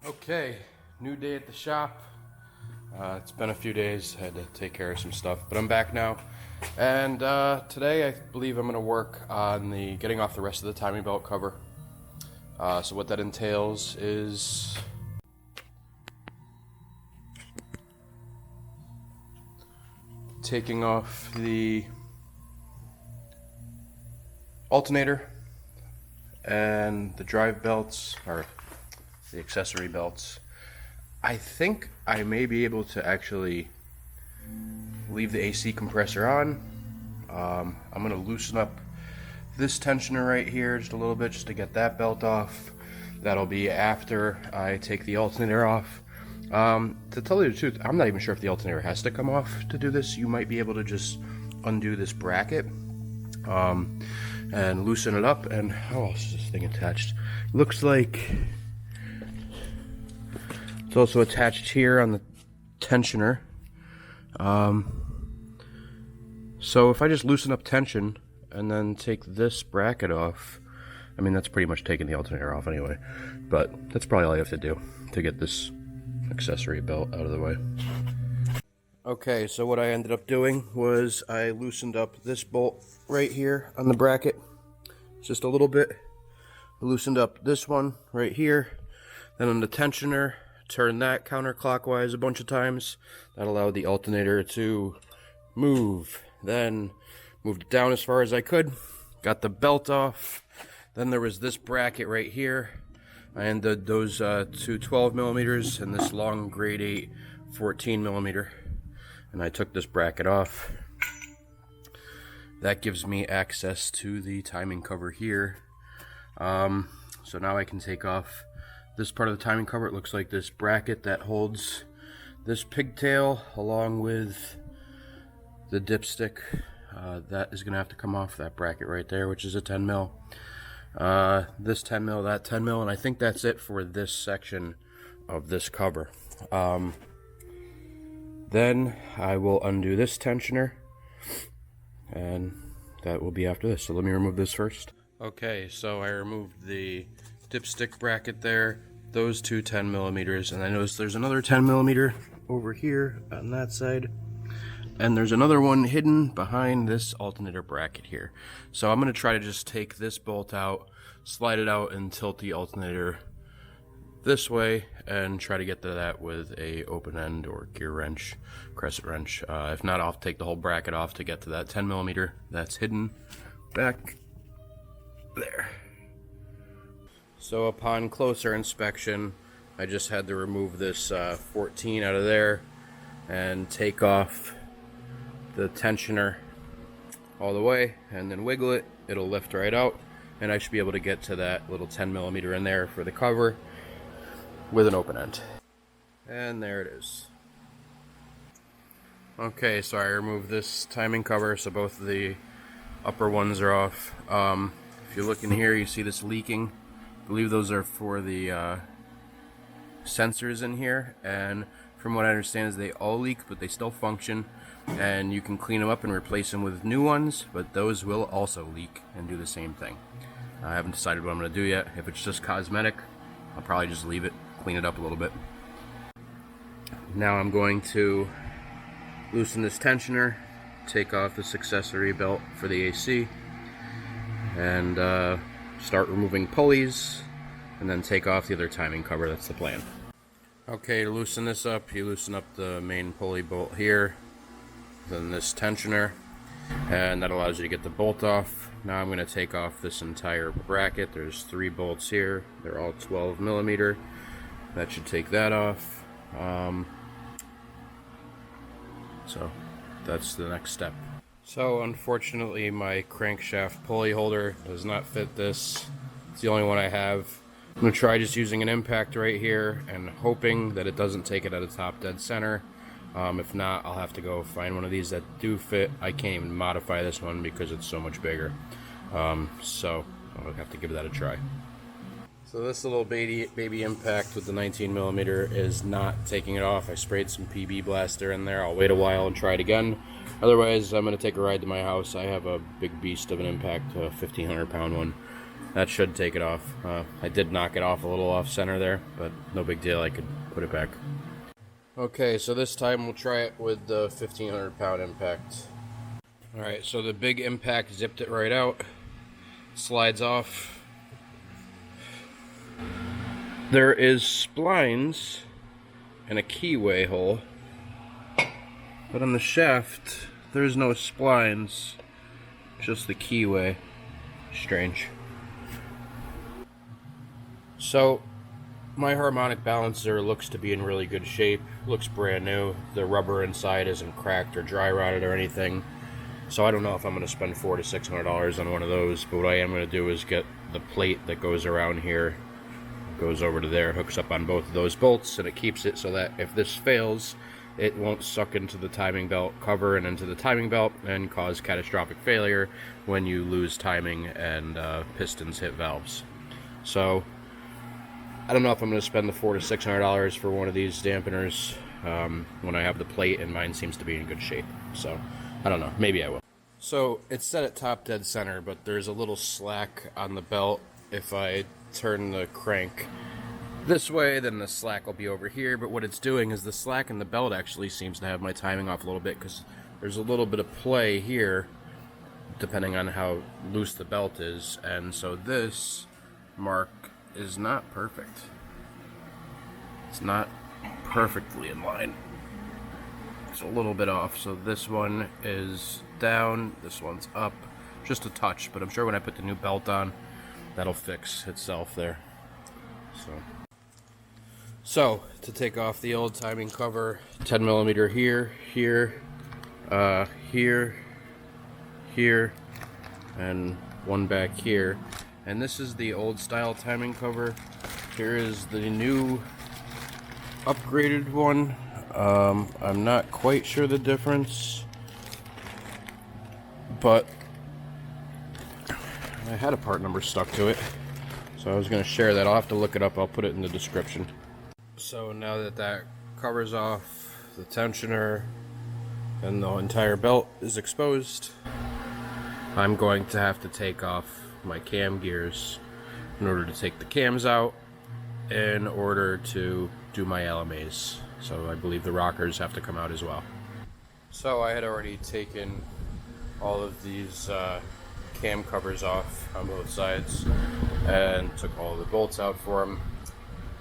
Okay, new day at the shop. It's been a few days, had to take care of some stuff, but I'm back now. And today I believe I'm going to work on the getting off the rest of the timing belt cover. So what that entails is taking off the alternator and the drive belts, or the accessory belts. I think I may be able to actually leave the AC compressor on. I'm going to loosen up this tensioner right here just a little bit just to get that belt off. That'll be after I take the alternator off. To tell you the truth, I'm not even sure if the alternator has to come off to do this. You might be able to just undo this bracket and loosen it up. And how else is this thing attached? Looks like it's also attached here on the tensioner. So if I just loosen up tension and then take this bracket off, I mean, that's pretty much taking the alternator off anyway, but that's probably all I have to do to get this accessory belt out of the way. Okay, so what I ended up doing was I loosened up this bolt right here on the bracket just a little bit. I loosened up this one right here, then on the tensioner, turned that counterclockwise a bunch of times. That allowed the alternator to move. Then moved it down as far as I could, got the belt off. Then there was this bracket right here. I undid those two 12 millimeters and this long grade 8 14 millimeter. And I took this bracket off. That gives me access to the timing cover here. So now I can take off this part of the timing cover. It looks like this bracket that holds this pigtail along with the dipstick. That is going to have to come off, that bracket right there, which is a 10 mil. This 10 mil, that 10 mil, and I think that's it for this section of this cover. Then I will undo this tensioner, and that will be after this. So let me remove this first. Okay, so I removed the dipstick bracket there, those two 10 millimeters, and I noticed there's another 10 millimeter over here on that side, and there's another one hidden behind this alternator bracket here. So I'm going to try to just take this bolt out, slide it out, and tilt the alternator this way, and try to get to that with a open end or gear wrench, crescent wrench. If not, I'll take the whole bracket off to get to that 10 millimeter that's hidden back there. So upon closer inspection, I just had to remove this 14 out of there and take off the tensioner all the way and then wiggle it. It'll lift right out, and I should be able to get to that little 10 millimeter in there for the cover with an open end. And there it is. Okay, so I removed this timing cover, so both of the upper ones are off. If you look in here, you see this leaking. I believe those are for the sensors in here, and from what I understand is they all leak, but they still function, and you can clean them up and replace them with new ones, but those will also leak and do the same thing. I haven't decided what I'm going to do yet. If it's just cosmetic, I'll probably just leave it, clean it up a little bit. Now I'm going to loosen this tensioner, take off this accessory belt for the AC, and start removing pulleys, and then take off the other timing cover. That's the plan. Okay, to loosen this up, you loosen up the main pulley bolt here, then this tensioner, and that allows you to get the bolt off. Now I'm going to take off this entire bracket. There's 3 bolts here. They're all 12 millimeter. That should take that off. So that's the next step. So unfortunately my crankshaft pulley holder does not fit this. It's the only one I have. I'm going to try just using an impact right here and hoping that it doesn't take it at a top dead center. If not, I'll have to go find one of these that do fit. I can't even modify this one because it's so much bigger. So I'll have to give that a try. So this little baby impact with the 19 millimeter is not taking it off. I sprayed some PB blaster in there. I'll wait a while and try it again. Otherwise, I'm going to take a ride to my house. I have a big beast of an impact, a 1,500 pound one That should take it off. I did knock it off a little off center there, but no big deal, I could put it back. Okay, so this time we'll try it with the 1500 pound impact. Alright, so the big impact zipped it right out. Slides off. There is splines and a keyway hole, but on the shaft there's no splines, just the keyway. Strange. So my harmonic balancer looks to be in really good shape. Looks brand new. The rubber inside isn't cracked or dry rotted or anything. So I don't know if I'm going to spend $400 to $600 on one of those, but what I am going to do is get the plate that goes around here, goes over to there, hooks up on both of those bolts, and it keeps it so that if this fails, it won't suck into the timing belt cover and into the timing belt and cause catastrophic failure when you lose timing and pistons hit valves. So I don't know if I'm going to spend the $400 to $600 for one of these dampeners when I have the plate and mine seems to be in good shape. So I don't know, maybe I will. So it's set at top dead center, but there's a little slack on the belt. If I turn the crank this way, then the slack will be over here, but what it's doing is the slack in the belt actually seems to have my timing off a little bit, because there's a little bit of play here depending on how loose the belt is, and so this mark is not perfect. It's not perfectly in line. It's a little bit off, so this one is down, this one's up, just a touch, but I'm sure when I put the new belt on, that'll fix itself there. So to take off the old timing cover, 10 millimeter here, here, here, and one back here. And this is the old style timing cover. Here is the new upgraded one. I'm not quite sure the difference, but I had a part number stuck to it, so I was going to share that. I'll have to look it up. I'll put it in the description. So now that that cover's off, the tensioner and the entire belt is exposed, I'm going to have to take off my cam gears in order to take the cams out in order to do my LMAs. So I believe the rockers have to come out as well. So I had already taken all of these cam covers off on both sides and took all the bolts out for them.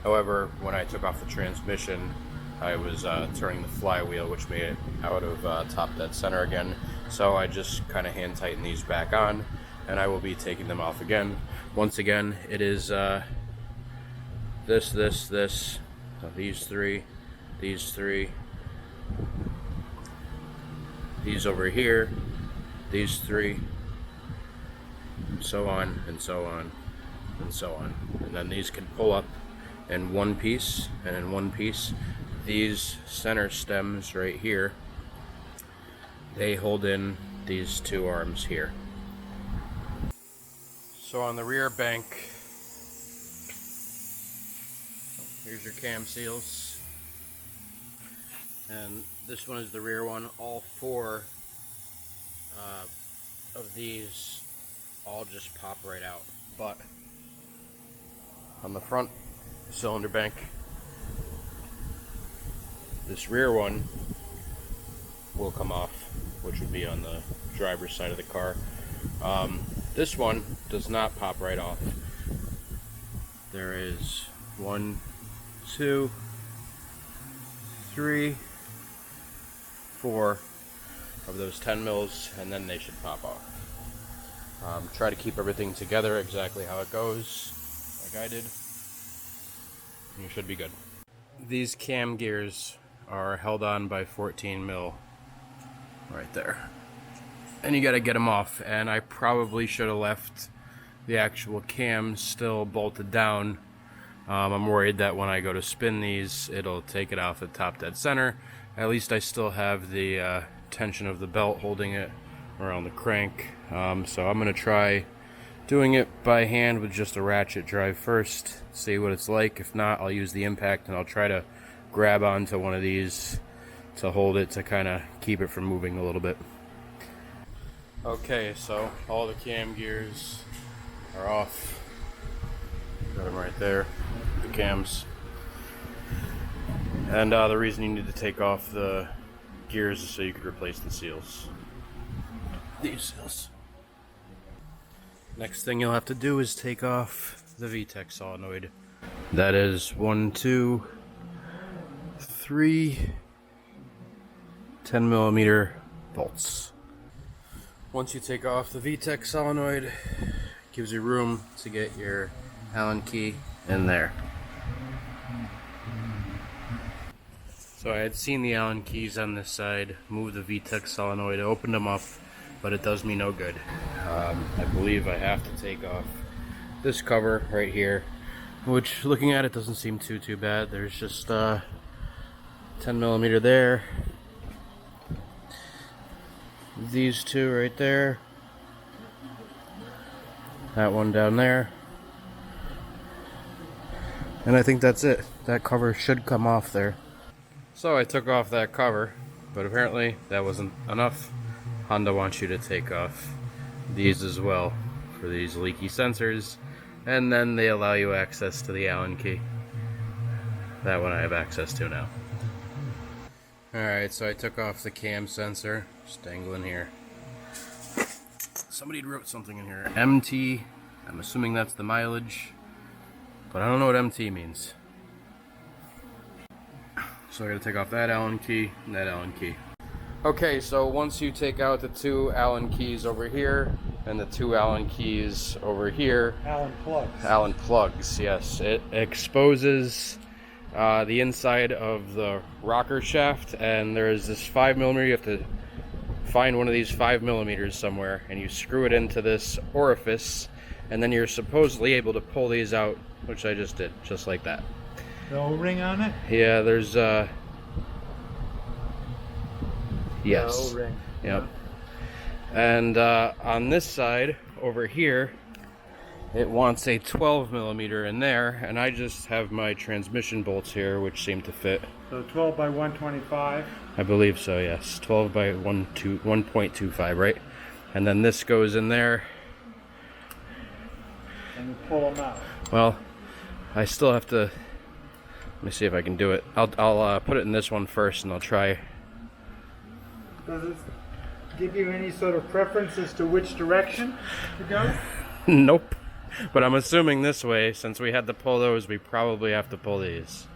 However, when I took off the transmission, I was turning the flywheel, which made it out of top dead center again. So I just kind of hand tighten these back on, and I will be taking them off again. Once again, it is this, so these three, these over here, these three, and so on, and so on, and so on. And then these can pull up in one piece, and in one piece, these center stems right here, they hold in these two arms here. So on the rear bank, here's your cam seals, and this one is the rear one. All four of these all just pop right out, but on the front cylinder bank, this rear one will come off, which would be on the driver's side of the car. This one does not pop right off. There is 1, 2, 3, 4 of those 10 mils, and then they should pop off. Try to keep everything together exactly how it goes, like I did, and you should be good. These cam gears are held on by 14 mil right there, and you got to get them off, and I probably should have left the actual cams still bolted down. I'm worried that when I go to spin these, it'll take it off at top dead center. At least I still have the tension of the belt holding it around the crank. So I'm going to try doing it by hand with just a ratchet drive first, see what it's like. If not, I'll use the impact, and I'll try to grab onto one of these to hold it, to kind of keep it from moving a little bit. Okay, so all the cam gears are off. Got them right there, the cams. And the reason you need to take off the gears is so you could replace the seals. These seals. Next thing you'll have to do is take off the VTEC solenoid. That is 1, 2, 3 10mm bolts. Once you take off the VTEC solenoid, it gives you room to get your Allen key in there. So I had seen the Allen keys on this side, moved the VTEC solenoid, opened them up, but it does me no good. I believe I have to take off this cover right here, which looking at it doesn't seem too bad. There's just 10mm there. These two right there. That one down there. And I think that's it. That cover should come off there. So I took off that cover, but apparently that wasn't enough. Honda wants you to take off these as well for these leaky sensors, and then they allow you access to the Allen key. That one I have access to now. Alright, so I took off the cam sensor, just dangling here. Somebody wrote something in here. MT, I'm assuming that's the mileage, but I don't know what MT means. So I gotta take off that Allen key and that Allen key. Okay, so once you take out the two Allen keys over here and the two Allen keys over here. Allen plugs. Allen plugs, yes. It exposes the inside of the rocker shaft, and there's this 5mm. You have to find one of these 5mm somewhere, and you screw it into this orifice, and then you're supposedly able to pull these out, which I just did, just like that. The O-ring on it? Yeah, there's yes. The O-ring. Yep. And on this side over here, it wants a 12mm in there, and I just have my transmission bolts here, which seem to fit. So 12 by 125. I believe so, yes. 12 by 1.25, right? And then this goes in there. And you pull them out. Well, I still have to. Let me see if I can do it. I'll put it in this one first, and I'll try. Does it give you any sort of preference as to which direction to go? Nope. But I'm assuming this way, since we had to pull those, we probably have to pull these.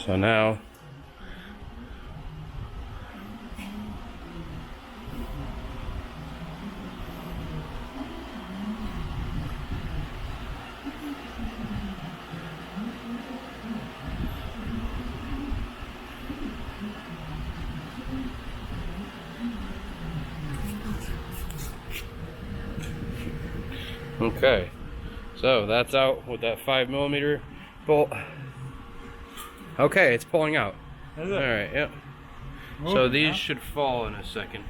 So now, okay, so that's out with that 5mm bolt. Okay, it's pulling out. Is it? Alright, yep. Moving, So these huh? should fall in a second.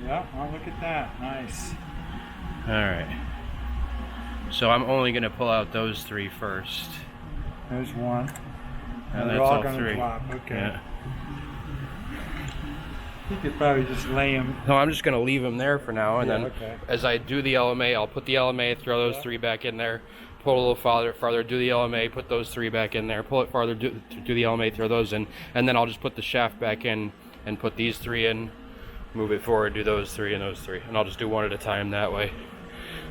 Yeah, oh, look at that. Nice. Alright. So I'm only going to pull out those three first. There's one. And they're that's all all going to three. drop. Okay. Yeah. You could probably just lay them. No, I'm just going to leave them there for now, and Yeah, then okay. as I do the LMA, I'll put the LMA, throw those three back in there, pull a little farther, do the LMA, put those three back in there, pull it farther, do the LMA, throw those in, and then I'll just put the shaft back in and put these three in, move it forward, do those three and those three, and I'll just do one at a time that way.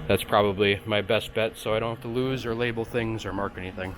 That's probably my best bet, so I don't have to lose or label things or mark anything.